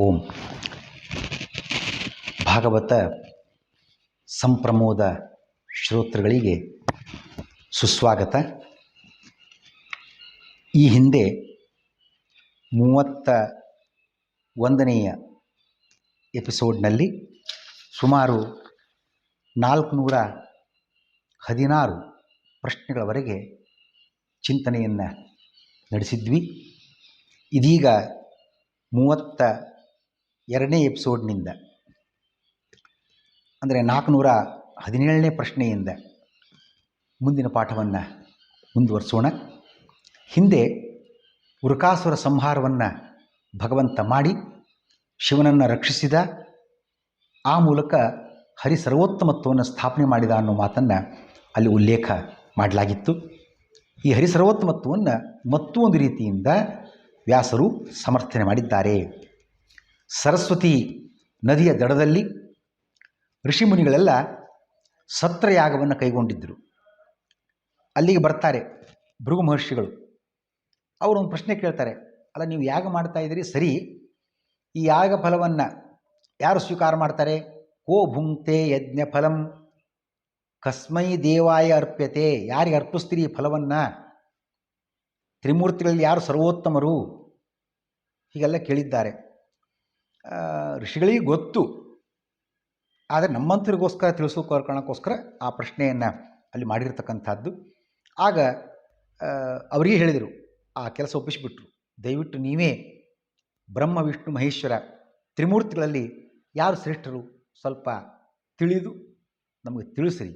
ಓಂ ಭಾಗವತ ಸಂಪ್ರಮೋದ ಶ್ರೋತೃಗಳಿಗೆ ಸುಸ್ವಾಗತ. ಈ ಹಿಂದೆ 31ನೆಯ ಎಪಿಸೋಡ್ನಲ್ಲಿ ಸುಮಾರು 416 ಪ್ರಶ್ನೆಗಳವರೆಗೆ ಚಿಂತನೆಯನ್ನು ನಡೆಸಿದ್ವಿ. ಇದೀಗ 32ನೇ ಎಪಿಸೋಡ್ನಿಂದ ಅಂದರೆ 417ನೇ ಪ್ರಶ್ನೆಯಿಂದ ಮುಂದಿನ ಪಾಠವನ್ನು ಮುಂದುವರಿಸೋಣ. ಹಿಂದೆ ವೃಕಾಸುರ ಸಂಹಾರವನ್ನು ಭಗವಂತ ಮಾಡಿ ಶಿವನನ್ನು ರಕ್ಷಿಸಿದ, ಆ ಮೂಲಕ ಹರಿ ಸರ್ವೋತ್ತಮತ್ವವನ್ನು ಸ್ಥಾಪನೆ ಮಾಡಿದ ಅನ್ನೋ ಮಾತನ್ನು ಅಲ್ಲಿ ಉಲ್ಲೇಖ ಮಾಡಲಾಗಿತ್ತು. ಈ ಹರಿ ಸರ್ವೋತ್ತಮತ್ವವನ್ನು ಮತ್ತೊಂದು ರೀತಿಯಿಂದ ವ್ಯಾಸರು ಸಮರ್ಥನೆ ಮಾಡಿದ್ದಾರೆ. ಸರಸ್ವತಿ ನದಿಯ ದಡದಲ್ಲಿ ಋಷಿಮುನಿಗಳೆಲ್ಲ ಸತ್ರಯಾಗವನ್ನು ಕೈಗೊಂಡಿದ್ದರು. ಅಲ್ಲಿಗೆ ಬರ್ತಾರೆ ಭೃಗು ಮಹರ್ಷಿಗಳು. ಅವರು ಒಂದು ಪ್ರಶ್ನೆ ಕೇಳ್ತಾರೆ, ಅಲ್ಲ ನೀವು ಯಾಗ ಮಾಡ್ತಾ ಇದ್ದೀರಿ ಸರಿ, ಈ ಯಾಗ ಫಲವನ್ನು ಯಾರು ಸ್ವೀಕಾರ ಮಾಡ್ತಾರೆ? ಕೋ ಭುಂಕ್ತೆ ಯಜ್ಞ ಫಲಂ ಕಸ್ಮೈ ದೇವಾಯ ಅರ್ಪ್ಯತೆ, ಯಾರಿಗೆ ಅರ್ಪಿಸ್ತೀರಿ ಈ ಫಲವನ್ನು? ತ್ರಿಮೂರ್ತಿಗಳಲ್ಲಿ ಯಾರು ಸರ್ವೋತ್ತಮರು? ಹೀಗೆಲ್ಲ ಕೇಳಿದ್ದಾರೆ. ಋಷಿಗಳಿಗೆ ಗೊತ್ತು, ಆದರೆ ನಮ್ಮಂತರಿಗೋಸ್ಕರ ತಿಳಿಸೋಕೋಸ್ಕರ ಆ ಪ್ರಶ್ನೆಯನ್ನು ಅಲ್ಲಿ ಮಾಡಿರ್ತಕ್ಕಂಥದ್ದು. ಆಗ ಅವರಿಗೆ ಹೇಳಿದರು, ಆ ಕೆಲಸ ಒಪ್ಪಿಸಿಬಿಟ್ರು, ದಯವಿಟ್ಟು ನೀವೇ ಬ್ರಹ್ಮ ವಿಷ್ಣು ಮಹೇಶ್ವರ ತ್ರಿಮೂರ್ತಿಗಳಲ್ಲಿ ಯಾರು ಶ್ರೇಷ್ಠರು ಸ್ವಲ್ಪ ತಿಳಿದು ನಮಗೆ ತಿಳಿಸ್ರಿ.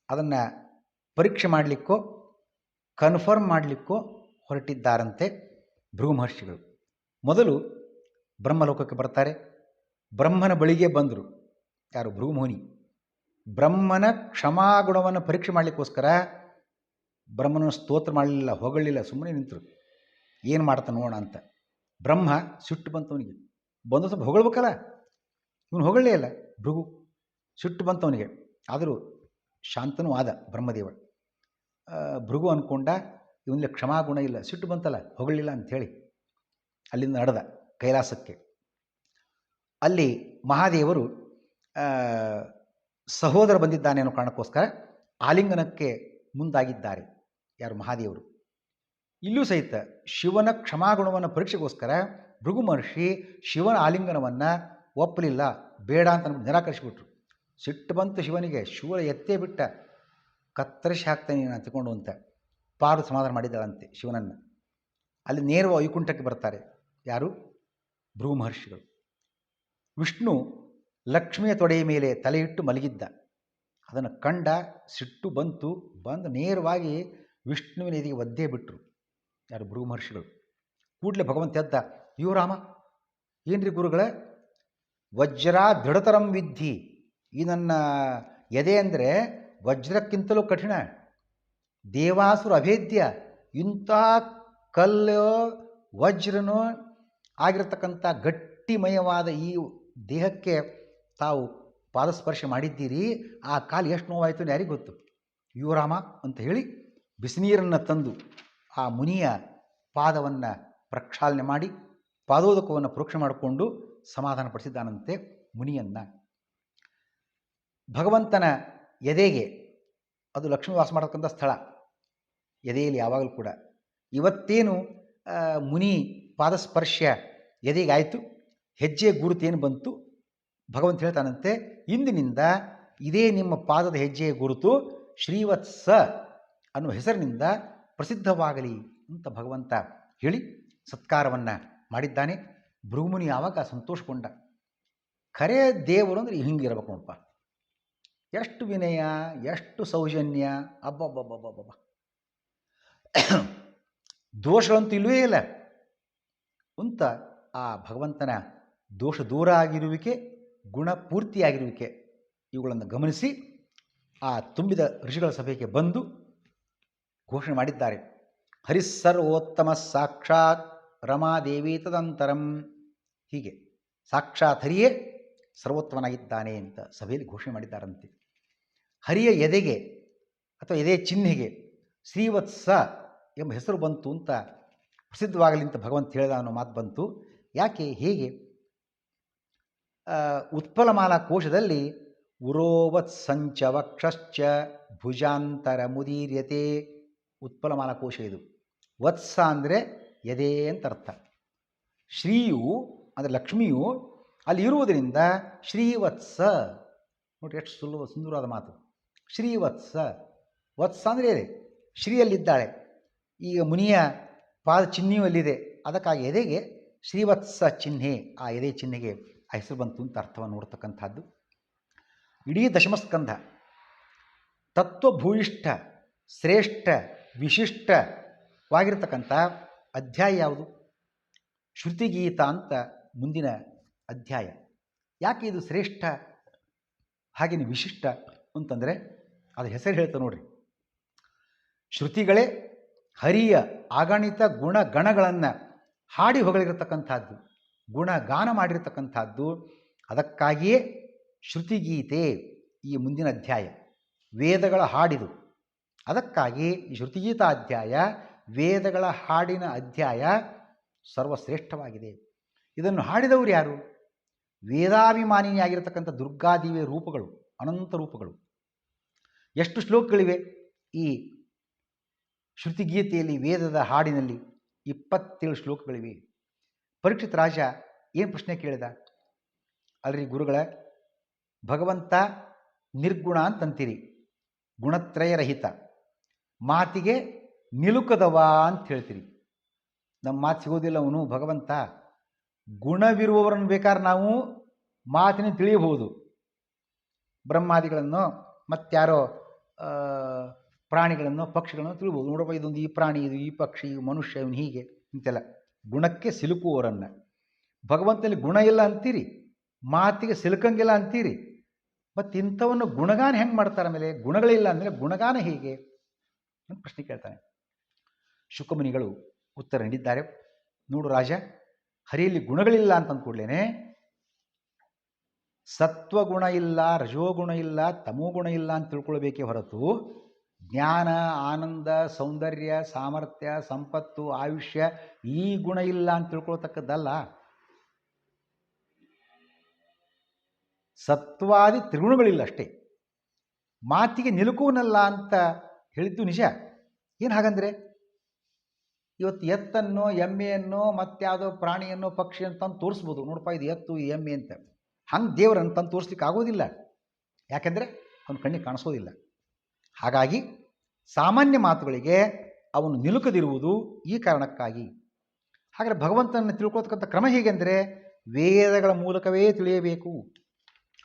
ಅದನ್ನು ಪರೀಕ್ಷೆ ಮಾಡಲಿಕ್ಕೋ ಕನ್ಫರ್ಮ್ ಮಾಡಲಿಕ್ಕೋ ಹೊರಟಿದ್ದಾರಂತೆ ಭೃಗು ಮಹರ್ಷಿಗಳು. ಮೊದಲು ಬ್ರಹ್ಮಲೋಕಕ್ಕೆ ಬರ್ತಾರೆ. ಬ್ರಹ್ಮನ ಬಳಿಗೆ ಬಂದರು ಯಾರು? ಭೃಗುಮುನಿ. ಬ್ರಹ್ಮನ ಕ್ಷಮಾಗುಣವನ್ನು ಪರೀಕ್ಷೆ ಮಾಡಲಿಕ್ಕೋಸ್ಕರ ಬ್ರಹ್ಮನ ಸ್ತೋತ್ರ ಮಾಡಲಿಲ್ಲ, ಹೊಗಳಿಲ್ಲ, ಸುಮ್ಮನೆ ನಿಂತರು. ಏನು ಮಾಡ್ತಾನೆ ನೋಡೋಣ ಅಂತ. ಬ್ರಹ್ಮ ಸಿಟ್ಟು ಬಂತವನಿಗೆ. ಬಂದು ಸ್ವಲ್ಪ ಹೊಗಳ್ಬೇಕಲ್ಲ, ಇವನು ಹೊಗಳಲೇ ಇಲ್ಲ. ಭೃಗು ಸಿಟ್ಟು ಬಂತವನಿಗೆ. ಆದರೂ ಶಾಂತನೂ ಆದ ಬ್ರಹ್ಮದೇವ. ಭೃಗು ಅಂದ್ಕೊಂಡ ಇವನಲ್ಲಿ ಕ್ಷಮಾಗುಣ ಇಲ್ಲ, ಸಿಟ್ಟು ಬಂತಲ್ಲ, ಹೊಗಳಿಲ್ಲ ಅಂಥೇಳಿ ಅಲ್ಲಿಂದ ನಡೆದ ಕೈಲಾಸಕ್ಕೆ. ಅಲ್ಲಿ ಮಹಾದೇವರು ಸಹೋದರ ಬಂದಿದ್ದಾನೆ ಅನ್ನೋ ಕಾರಣಕ್ಕೋಸ್ಕರ ಆಲಿಂಗನಕ್ಕೆ ಮುಂದಾಗಿದ್ದಾರೆ ಯಾರು? ಮಹಾದೇವರು. ಇಲ್ಲೂ ಸಹಿತ ಶಿವನ ಕ್ಷಮಾಗುಣವನ್ನು ಪರೀಕ್ಷೆಗೋಸ್ಕರ ಭೃಗು ಮಹರ್ಷಿ ಶಿವನ ಆಲಿಂಗನವನ್ನು ಒಪ್ಪಲಿಲ್ಲ, ಬೇಡ ಅಂತ ನಿರಾಕರಿಸಿಬಿಟ್ರು. ಸಿಟ್ಟು ಬಂತು ಶಿವನಿಗೆ. ಶಿವ ಎತ್ತೇ ಬಿಟ್ಟ, ಕತ್ತರಿಸಿ ಹಾಕ್ತಾನೆ ನಾನು ತಗೊಂಡು ಅಂತ ಪಾರು ಸಮಾಧಾನ ಮಾಡಿದ್ದಾಳಂತೆ ಶಿವನನ್ನು. ಅಲ್ಲಿ ನೇರವಾಗಿ ವೈಕುಂಠಕ್ಕೆ ಬರ್ತಾರೆ ಯಾರು? ಭೃಗು ಮಹರ್ಷಿಗಳು. ವಿಷ್ಣು ಲಕ್ಷ್ಮಿಯ ತೊಡೆಯ ಮೇಲೆ ತಲೆಯಿಟ್ಟು ಮಲಗಿದ್ದ. ಅದನ್ನು ಕಂಡ, ಸಿಟ್ಟು ಬಂತು. ಬಂದು ನೇರವಾಗಿ ವಿಷ್ಣುವಿನ ಎದೆಗೆ ಒದ್ದೇ ಬಿಟ್ಟರು ಯಾರು? ಭೃಗು ಮಹರ್ಷಿಗಳು. ಕೂಡಲೇ ಭಗವಂತ ಎದ್ದ, ಅಯ್ಯೋ ರಾಮ, ಏನ್ರಿ ಗುರುಗಳೇ, ವಜ್ರ ದೃಢತರಂ ವಿದ್ಧಿ, ಈ ನನ್ನ ಎದೆ ಅಂದರೆ ವಜ್ರಕ್ಕಿಂತಲೂ ಕಠಿಣ, ದೇವಾಸುರ ಅಭೇದ್ಯ, ಇಂಥ ಕಲ್ಲು ವಜ್ರನೋ ಆಗಿರತಕ್ಕಂಥ ಗಟ್ಟಿಮಯವಾದ ಈ ದೇಹಕ್ಕೆ ತಾವು ಪಾದಸ್ಪರ್ಶ ಮಾಡಿದ್ದೀರಿ, ಆ ಕಾಲು ಎಷ್ಟು ನೋವಾಯಿತು ಯಾರಿಗೆ ಗೊತ್ತು? ಅಯ್ಯೋ ರಾಮ ಅಂತ ಹೇಳಿ ಬಿಸಿನೀರನ್ನು ತಂದು ಆ ಮುನಿಯ ಪಾದವನ್ನು ಪ್ರಕ್ಷಾಳನೆ ಮಾಡಿ ಪಾದೋದಕವನ್ನು ಪ್ರೋಕ್ಷಣೆ ಮಾಡಿಕೊಂಡು ಸಮಾಧಾನಪಡಿಸಿದ್ದಾನಂತೆ ಮುನಿಯನ್ನು. ಭಗವಂತನ ಎದೆಗೆ, ಅದು ಲಕ್ಷ್ಮೀ ವಾಸ ಮಾಡತಕ್ಕಂಥ ಸ್ಥಳ, ಎದೆಯಲ್ಲಿ ಯಾವಾಗಲೂ ಕೂಡ. ಇವತ್ತೇನು ಮುನಿ ಪಾದಸ್ಪರ್ಶ ಎದೆಗಾಯಿತು, ಹೆಜ್ಜೆ ಗುರುತೇನು ಬಂತು, ಭಗವಂತ ಹೇಳ್ತಾನಂತೆ, ಇಂದಿನಿಂದ ಇದೇ ನಿಮ್ಮ ಪಾದದ ಹೆಜ್ಜೆಯ ಗುರುತು ಶ್ರೀವತ್ಸ ಅನ್ನುವ ಹೆಸರಿನಿಂದ ಪ್ರಸಿದ್ಧವಾಗಲಿ ಅಂತ ಭಗವಂತ ಹೇಳಿ ಸತ್ಕಾರವನ್ನು ಮಾಡಿದ್ದಾನೆ. ಭೃಗುಮುನಿ ಆವಾಗ ಸಂತೋಷಗೊಂಡ. ಖರೇ ದೇವರು ಅಂದರೆ ಹಿಂಗಿರ್ಬೇಕು ನೋಡಪ್ಪ, ಎಷ್ಟು ವಿನಯ, ಎಷ್ಟು ಸೌಜನ್ಯ, ಅಬ್ಬಬ್ಬಬ್ಬಬ್ಬಬ್ಬ, ದೋಷಗಳಂತೂ ಇಲ್ಲವೇ ಇಲ್ಲ ಅಂತ ಆ ಭಗವಂತನ ದೋಷ ದೂರ ಆಗಿರುವಿಕೆ, ಗುಣಪೂರ್ತಿಯಾಗಿರುವಿಕೆ ಇವುಗಳನ್ನು ಗಮನಿಸಿ ಆ ತುಂಬಿದ ಋಷಿಗಳ ಸಭೆಗೆ ಬಂದು ಘೋಷಣೆ ಮಾಡಿದ್ದಾರೆ. ಹರಿಸ್ಸರ್ವೋತ್ತಮ ಸಾಕ್ಷಾತ್ ರಮಾದೇವಿ ತದಂತರಂ, ಹೀಗೆ ಸಾಕ್ಷಾತ್ ಹರಿಯೇ ಸರ್ವೋತ್ತಮನಾಗಿದ್ದಾನೆ ಅಂತ ಸಭೆಯಲ್ಲಿ ಘೋಷಣೆ ಮಾಡಿದ್ದಾರಂತೆ. ಹರಿಯ ಎದೆಗೆ ಅಥವಾ ಎದೆ ಚಿಹ್ನೆಗೆ ಶ್ರೀವತ್ಸ ಎಂಬ ಹೆಸರು ಬಂತು ಅಂತ, ಪ್ರಸಿದ್ಧವಾಗಲಿ ಅಂತ ಭಗವಂತ ಹೇಳಿದ ಅನ್ನೋ ಮಾತು ಬಂತು. ಯಾಕೆ, ಹೇಗೆ? ಉತ್ಪಲಮಾಲಾ ಕೋಶದಲ್ಲಿ ಉರೋವತ್ ಸಂಚ ವಕ್ಷಶ್ಚ ಭುಜಾಂತರ ಮುದೀರ್ಯತೆ. ಉತ್ಪಲಮಾಲಾ ಕೋಶ ಇದು. ವತ್ಸ ಅಂದರೆ ಎದೆ ಅಂತ ಅರ್ಥ. ಶ್ರೀಯು ಅಂದರೆ ಲಕ್ಷ್ಮಿಯು ಅಲ್ಲಿ ಇರುವುದರಿಂದ ಶ್ರೀವತ್ಸ. ನೋಡಿ ಎಷ್ಟು ಸುಂದರವಾದ ಮಾತು. ಶ್ರೀವತ್ಸ, ವತ್ಸ ಅಂದರೆ ಎದೆ, ಶ್ರೀಯಲ್ಲಿದ್ದಾಳೆ. ಈಗ ಮುನಿಯ ಪಾದ ಚಿಹ್ನೆಯೂ ಅಲ್ಲಿದೆ, ಅದಕ್ಕಾಗಿ ಎದೆಗೆ ಶ್ರೀವತ್ಸ ಚಿಹ್ನೆ, ಆ ಎದೆ ಚಿಹ್ನೆಗೆ ಆ ಹೆಸರು ಬಂತು ಅಂತ ಅರ್ಥವನ್ನು ನೋಡ್ತಕ್ಕಂಥದ್ದು. ಇಡೀ ದಶಮಸ್ಕಂಧ ತತ್ವಭೂಯಿಷ್ಠ, ಶ್ರೇಷ್ಠ, ವಿಶಿಷ್ಟವಾಗಿರ್ತಕ್ಕಂಥ ಅಧ್ಯಾಯ ಯಾವುದು? ಶ್ರುತಿಗೀತ ಅಂತ ಮುಂದಿನ ಅಧ್ಯಾಯ. ಯಾಕೆ ಇದು ಶ್ರೇಷ್ಠ ಹಾಗೆಯೇ ವಿಶಿಷ್ಟ ಅಂತಂದರೆ ಅದು ಹೆಸರು ಹೇಳ್ತಾ ನೋಡ್ರಿ. ಶ್ರುತಿಗಳೇ ಹರಿಯ ಅಗಣಿತ ಗುಣಗಣಗಳನ್ನು ಹಾಡಿ ಹೊಗಳಿರತಕ್ಕಂಥದ್ದು, ಗುಣಗಾನ ಮಾಡಿರತಕ್ಕಂಥದ್ದು. ಅದಕ್ಕಾಗಿಯೇ ಶ್ರುತಿಗೀತೆ ಈ ಮುಂದಿನ ಅಧ್ಯಾಯ. ವೇದಗಳ ಹಾಡಿದು, ಅದಕ್ಕಾಗಿ ಈ ಶ್ರುತಿಗೀತಾ ಅಧ್ಯಾಯ ವೇದಗಳ ಹಾಡಿನ ಅಧ್ಯಾಯ ಸರ್ವಶ್ರೇಷ್ಠವಾಗಿದೆ. ಇದನ್ನು ಹಾಡಿದವರು ಯಾರು? ವೇದಾಭಿಮಾನಿಯಾಗಿರತಕ್ಕಂಥ ದುರ್ಗಾದೇವಿಯ ರೂಪಗಳು, ಅನಂತ ರೂಪಗಳು. ಎಷ್ಟು ಶ್ಲೋಕಗಳಿವೆ ಈ ಶ್ರುತಿಗೀತೆಯಲ್ಲಿ? ವೇದದ ಹಾಡಿನಲ್ಲಿ 27 ಶ್ಲೋಕಗಳಿವೆ. ಪರೀಕ್ಷಿತ್ ರಾಜ ಏನು ಪ್ರಶ್ನೆ ಕೇಳಿದ? ಅಲ್ರಿ ಗುರುಗಳ, ಭಗವಂತ ನಿರ್ಗುಣ ಅಂತಂತೀರಿ, ಗುಣತ್ರಯರಹಿತ, ಮಾತಿಗೆ ನಿಲುಕದವ ಅಂತ ಹೇಳ್ತೀರಿ. ನಮ್ಮ ಮಾತು ಸಿಗೋದಿಲ್ಲ ಅವನು ಭಗವಂತ. ಗುಣವಿರುವವರನ್ನು ಬೇಕಾದ್ರೆ ನಾವು ಮಾತಿನ ತಿಳಿಯಬಹುದು. ಬ್ರಹ್ಮಾದಿಗಳನ್ನು ಮತ್ತಾರೋ ಪ್ರಾಣಿಗಳನ್ನು ಪಕ್ಷಿಗಳನ್ನು ತಿಳಿಬೋದು. ನೋಡಪ್ಪ, ಇದೊಂದು ಈ ಪ್ರಾಣಿ, ಇದು ಈ ಪಕ್ಷಿ, ಮನುಷ್ಯ, ಇವನು ಹೀಗೆ ಇಂತೆಲ್ಲ ಗುಣಕ್ಕೆ ಸಿಲುಕುವವರನ್ನು. ಭಗವಂತನಲ್ಲಿ ಗುಣ ಇಲ್ಲ ಅಂತೀರಿ, ಮಾತಿಗೆ ಸಿಲುಕಂಗಿಲ್ಲ ಅಂತೀರಿ. ಮತ್ತು ಇಂಥವನ್ನು ಗುಣಗಾನ ಹೆಂಗೆ ಮಾಡ್ತಾರೆ? ಆಮೇಲೆ ಗುಣಗಳಿಲ್ಲ ಅಂದರೆ ಗುಣಗಾನ ಹೇಗೆ ಅಂತ ಪ್ರಶ್ನೆ ಕೇಳ್ತಾನೆ. ಶುಕಮುನಿಗಳು ಉತ್ತರ ನೀಡಿದ್ದಾರೆ. ನೋಡು ರಾಜ, ಹರಿಯಲ್ಲಿ ಗುಣಗಳಿಲ್ಲ ಅಂತಂದು ಕೂಡಲೇ ಸತ್ವಗುಣ ಇಲ್ಲ, ರಜೋಗುಣ ಇಲ್ಲ, ತಮೋಗುಣ ಇಲ್ಲ ಅಂತ ತಿಳ್ಕೊಳ್ಬೇಕೇ ಹೊರತು ಜ್ಞಾನ, ಆನಂದ, ಸೌಂದರ್ಯ, ಸಾಮರ್ಥ್ಯ, ಸಂಪತ್ತು, ಆಯುಷ್ಯ ಈ ಗುಣ ಇಲ್ಲ ಅಂತ ತಿಳ್ಕೊಳ್ತಕ್ಕದ್ದಲ್ಲ. ಸತ್ವಾದಿ ತ್ರಿಗುಣಗಳಿಲ್ಲ ಅಷ್ಟೇ. ಮಾತಿಗೆ ನಿಲುಕುವನಲ್ಲ ಅಂತ ಹೇಳಿದ್ದು ನಿಜ. ಏನು ಹಾಗಂದರೆ, ಇವತ್ತು ಎತ್ತನ್ನು, ಎಮ್ಮೆಯನ್ನು, ಮತ್ತಾವುದೋ ಪ್ರಾಣಿಯನ್ನು, ಪಕ್ಷಿ ಅಂತಂದು ತೋರಿಸ್ಬೋದು. ನೋಡಪ್ಪ, ಇದು ಎತ್ತು, ಇದು ಎಮ್ಮೆ ಅಂತ. ಹಂಗೆ ದೇವರನ್ನು ತಂದು ತೋರಿಸ್ಲಿಕ್ಕೆ ಆಗೋದಿಲ್ಲ. ಯಾಕೆಂದರೆ ಅವನ ಕಣ್ಣಿಗೆ ಕಾಣಿಸೋದಿಲ್ಲ. ಹಾಗಾಗಿ ಸಾಮಾನ್ಯ ಮಾತುಗಳಿಗೆ ಅವನು ನಿಲುಕದಿರುವುದು ಈ ಕಾರಣಕ್ಕಾಗಿ. ಹಾಗಾದರೆ ಭಗವಂತನನ್ನು ತಿಳ್ಕೊಳ್ತಕ್ಕಂಥ ಕ್ರಮ ಹೇಗೆಂದರೆ ವೇದಗಳ ಮೂಲಕವೇ ತಿಳಿಯಬೇಕು.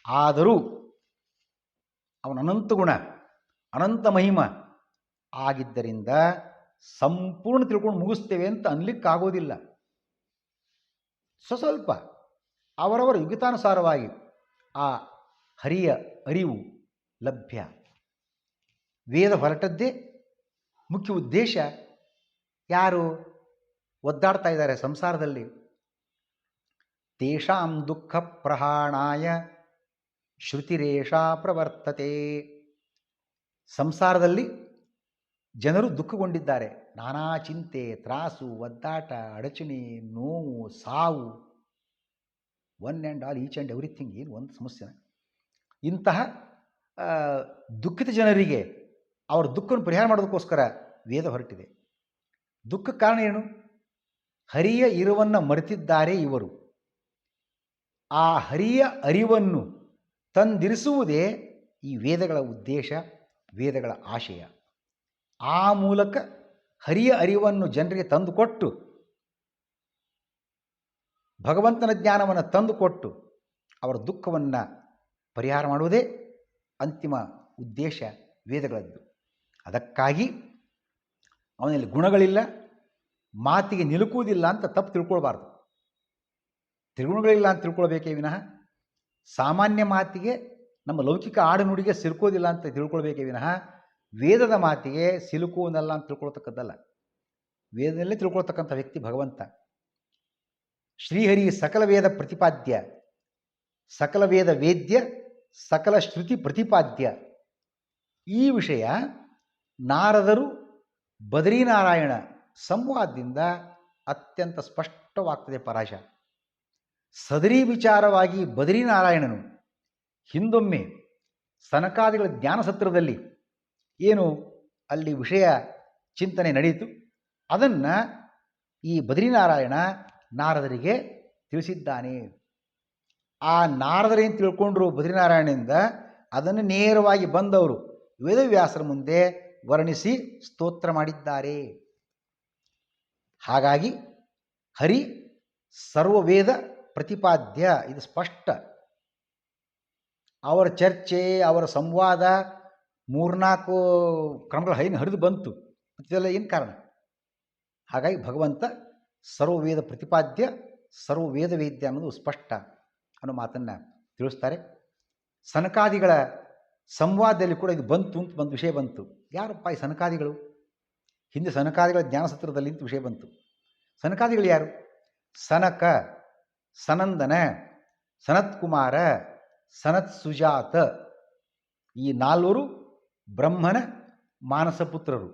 ಆದರೂ ಅವನ ಅನಂತ ಗುಣ, ಅನಂತ ಮಹಿಮ ಆಗಿದ್ದರಿಂದ ಸಂಪೂರ್ಣ ತಿಳ್ಕೊಂಡು ಮುಗಿಸ್ತೇವೆ ಅಂತ ಅನ್ಲಿಕ್ಕಾಗೋದಿಲ್ಲ. ಸ್ವಲ್ಪ ಅವರವರ ಯುಗತಾನುಸಾರವಾಗಿ ಆ ಹರಿಯ ಅರಿವು ಲಭ್ಯ. ವೇದ ಹೊರಟದ್ದೇ ಮುಖ್ಯ ಉದ್ದೇಶ. ಯಾರು ಒದ್ದಾಡ್ತಾ ಇದ್ದಾರೆ ಸಂಸಾರದಲ್ಲಿ? ತೇಷಾಂ ದುಃಖ ಪ್ರಹಾಣಾಯ ಶ್ರುತಿರೇಷಾ ಪ್ರವರ್ತತೆ. ಸಂಸಾರದಲ್ಲಿ ಜನರು ದುಃಖಗೊಂಡಿದ್ದಾರೆ. ನಾನಾ ಚಿಂತೆ, ತ್ರಾಸು, ಒದ್ದಾಟ, ಅಡಚಣೆ, ನೋವು, ಸಾವು, one and all, each and everything. ಏನು ಒಂದು ಸಮಸ್ಯೆ. ಇಂತಹ ದುಃಖಿತ ಜನರಿಗೆ ಅವರ ದುಃಖವನ್ನು ಪರಿಹಾರ ಮಾಡೋದಕ್ಕೋಸ್ಕರ ವೇದ ಹೊರಟಿದೆ. ದುಃಖಕ್ಕೆ ಕಾರಣ ಏನು? ಹರಿಯ ಇರುವನ್ನು ಮರೆತಿದ್ದಾರೆ ಇವರು. ಆ ಹರಿಯ ಅರಿವನ್ನು ತಂದಿರಿಸುವುದೇ ಈ ವೇದಗಳ ಉದ್ದೇಶ, ವೇದಗಳ ಆಶಯ. ಆ ಮೂಲಕ ಹರಿಯ ಅರಿವನ್ನು ಜನರಿಗೆ ತಂದುಕೊಟ್ಟು, ಭಗವಂತನ ಜ್ಞಾನವನ್ನು ತಂದುಕೊಟ್ಟು ಅವರ ದುಃಖವನ್ನು ಪರಿಹಾರ ಮಾಡುವುದೇ ಅಂತಿಮ ಉದ್ದೇಶ ವೇದಗಳದ್ದು. ಅದಕ್ಕಾಗಿ ಅವನಲ್ಲಿ ಗುಣಗಳಿಲ್ಲ, ಮಾತಿಗೆ ನಿಲುಕುವುದಿಲ್ಲ ಅಂತ ತಪ್ಪು ತಿಳ್ಕೊಳ್ಬಾರ್ದು. ತ್ರಿಗುಣಗಳಿಲ್ಲ ಅಂತ ತಿಳ್ಕೊಳ್ಬೇಕೇ ವಿನಃ ಸಾಮಾನ್ಯ ಮಾತಿಗೆ, ನಮ್ಮ ಲೌಕಿಕ ಆಡುನುಡಿಗೆ ಸಿಲುಕೋದಿಲ್ಲ ಅಂತ ತಿಳ್ಕೊಳ್ಬೇಕೇ ವಿನಃ ವೇದದ ಮಾತಿಗೆ ಸಿಲುಕುವನಲ್ಲ ಅಂತ ತಿಳ್ಕೊಳ್ತಕ್ಕದ್ದಲ್ಲ. ವೇದದಲ್ಲೇ ತಿಳ್ಕೊಳ್ತಕ್ಕಂಥ ವ್ಯಕ್ತಿ ಭಗವಂತ. ಶ್ರೀಹರಿ ಸಕಲ ವೇದ ಪ್ರತಿಪಾದ್ಯ, ಸಕಲ ವೇದ ವೇದ್ಯ, ಸಕಲ ಶ್ರುತಿ ಪ್ರತಿಪಾದ್ಯ. ಈ ವಿಷಯ ನಾರದರು ಬದರೀನಾರಾಯಣ ಸಂವಾದದಿಂದ ಅತ್ಯಂತ ಸ್ಪಷ್ಟವಾಗ್ತದೆ ಪರಾಶ. ಸದರಿ ವಿಚಾರವಾಗಿ ಬದರಿನಾರಾಯಣನು ಹಿಂದೊಮ್ಮೆ ಸನಕಾದಿಗಳ ಜ್ಞಾನಸತ್ರದಲ್ಲಿ ಏನು ಅಲ್ಲಿ ವಿಷಯ ಚಿಂತನೆ ನಡೆಯಿತು, ಅದನ್ನು ಈ ಬದರಿನಾರಾಯಣ ನಾರದರಿಗೆ ತಿಳಿಸಿದ್ದಾನೆ. ಆ ನಾರದರೇನು ತಿಳ್ಕೊಂಡ್ರು ಬದರಿನಾರಾಯಣನಿಂದ, ಅದನ್ನು ನೇರವಾಗಿ ಬಂದವರು ವೇದವ್ಯಾಸರ ಮುಂದೆ ವರ್ಣಿಸಿ ಸ್ತೋತ್ರ ಮಾಡಿದ್ದಾರೆ. ಹಾಗಾಗಿ ಹರಿ ಸರ್ವವೇದ ಪ್ರತಿಪಾದ್ಯ, ಇದು ಸ್ಪಷ್ಟ. ಅವರ ಚರ್ಚೆ, ಅವರ ಸಂವಾದ 3-4 ಕ್ರಮಗಳ ಹರಿದು ಬಂತು. ಇದೆಲ್ಲ ಏನು ಕಾರಣ? ಹಾಗಾಗಿ ಭಗವಂತ ಸರ್ವವೇದ ಪ್ರತಿಪಾದ್ಯ, ಸರ್ವವೇದ ವೇದ್ಯ ಅನ್ನೋದು ಸ್ಪಷ್ಟ ಅನ್ನೋ ಮಾತನ್ನು ತಿಳಿಸ್ತಾರೆ. ಸನಕಾದಿಗಳ ಸಂವಾದದಲ್ಲಿ ಕೂಡ ಇದು ಬಂತು ಅಂತ ಒಂದು ವಿಷಯ ಬಂತು. ಯಾರಪ್ಪ ಈ ಸನಕಾದಿಗಳು? ಹಿಂದೆ ಸನಕಾದಿಗಳ ಜ್ಞಾನಸತ್ರದಲ್ಲಿ ಇಂಥ ವಿಷಯ ಬಂತು. ಸನಕಾದಿಗಳು ಯಾರು? ಸನಕ, ಸನಂದನ, ಸನತ್ಕುಮಾರ, ಸನತ್ ಸುಜಾತ, ಈ 4 ಬ್ರಹ್ಮನ ಮಾನಸಪುತ್ರರು.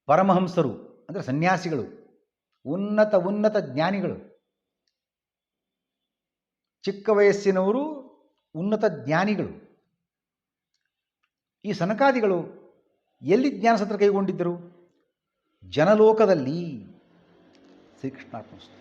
ಪರಮಹಂಸರು ಅಂದರೆ ಸನ್ಯಾಸಿಗಳು, ಉನ್ನತ ಜ್ಞಾನಿಗಳು. ಚಿಕ್ಕ ವಯಸ್ಸಿನವರು ಉನ್ನತ ಜ್ಞಾನಿಗಳು. ಈ ಸನಕಾದಿಗಳು ಎಲ್ಲಿ ಜ್ಞಾನಸತ್ರ ಕೈಗೊಂಡಿದ್ದರು? ಜನಲೋಕದಲ್ಲಿ. ಶ್ರೀಕೃಷ್ಣಾರ್ಪಣಮಸ್ತು.